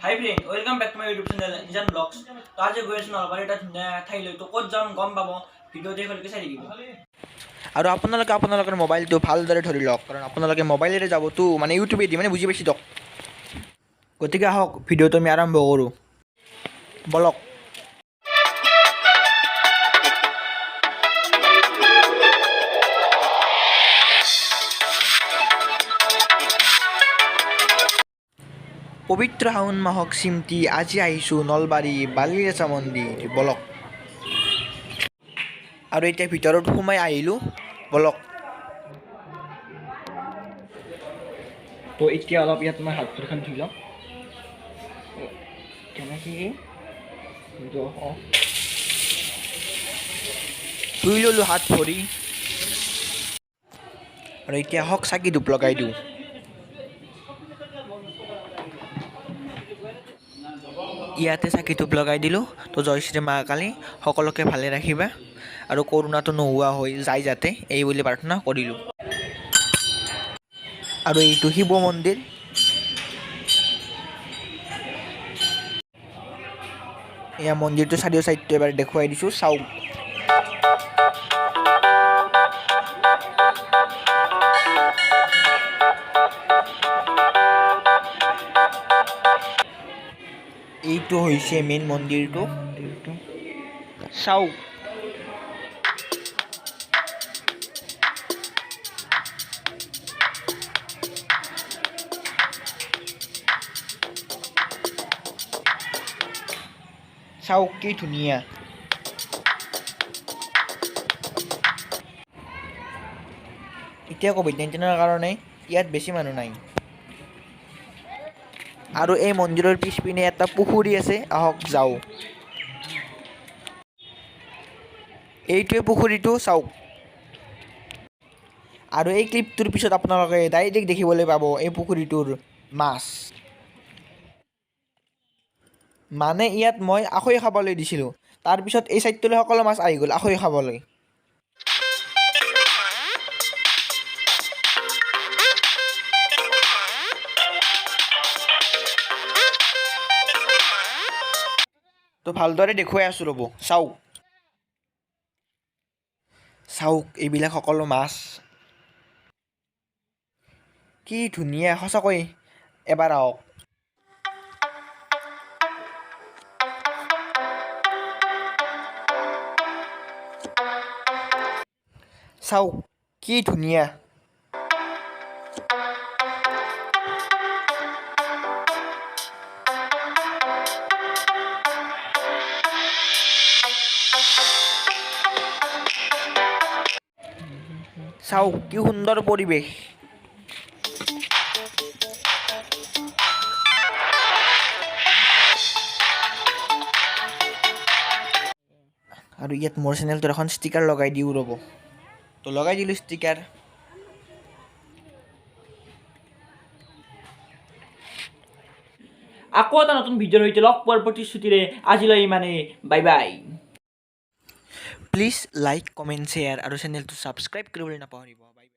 Hi friend, welcome back to my YouTube channel Nijan Vlogs. तो आज गए आছো नलबारी এটা ঠাই লৈ তো ক'ত যাম গম পাব ভিডিও দেখি চাই থাকিব আৰু আপোনালোকৰ মোবাইলটো ভালদৰে ধৰি লওক কাৰণ আপোনালোকে মোবাইলেৰে যাবতো মানে ইউটিউবে দি মানে বুজি পাইছি দক গতিকে আহক ভিডিওটো আমি আৰম্ভ কৰোঁ বলক পবিত্ৰ শাওণ মাহক চিমটি আজি আহিছোঁ নলবাৰী বালিৰেচা মন্দিৰ বলক আৰু এতিয়া ভিতৰত সোমাই আহিলোঁ বলক তো এতিয়া অলপ ইয়াত মই হাত ভৰিখন ধুই লওঁ কেনেকৈ ধুই ল'লোঁ হাত ভৰি আৰু এতিয়া হওক চাকি ধূপ লগাই দিওঁ ইয়াতে চাকি ধূপ লগাই দিলোঁ তো জয় শ্ৰী মা কালী সকলোকে ভালে ৰাখিবা আৰু কৰোণাটো নোহোৱা হৈ যায় যাতে এই বুলি প্ৰাৰ্থনা কৰিলোঁ আৰু এইটো শিৱ মন্দিৰ এয়া মন্দিৰটো চাৰিও চাইডটো এবাৰ দেখুৱাই দিছোঁ চাওক এইটো হৈছে মেইন মন্দিৰটো চাওক চাওক কি ধুনীয়া এতিয়া ক'ভিড-19ৰ কাৰণে ইয়াত বেছি মানুহ নাই আৰু এই মন্দিৰৰ পিছপিনে এটা পুখুৰী আছে আহক যাওঁ এইটোৱে পুখুৰীটো চাওক আৰু এই ক্লিপটোৰ পিছত আপোনালোকে ডাইৰেক্ট দেখিবলৈ পাব এই পুখুৰীটোৰ মাছ মানে ইয়াত মই আখৈ খাবলৈ দিছিলোঁ তাৰপিছত এই চাইডটোলৈ সকলো মাছ আহি গ'ল আখৈ খাবলৈ তো ভালদৰে দেখুৱাই আছোঁ ৰ'ব চাওক চাওক এইবিলাক সকলো মাছ কি ধুনীয়া সঁচাকৈ এবাৰ আহক চাওক কি ধুনীয়া চাওক কি সুন্দৰ পৰিৱেশ আৰু ইয়াত মোৰ চেনেলটোৰ এখন ষ্টিকাৰ লগাই দিওঁ ৰ'ব তো লগাই দিলোঁ ষ্টিকাৰ আকৌ এটা নতুন ভিডিঅ'ৰ সৈতে লগ পোৱাৰ প্ৰতিশ্ৰুতিৰে আজিলৈ ইমানেই bye bye please like comment share আৰু চেনেলটো ছাবস্ক্ৰাইব কৰিবলৈ নাপাহৰিব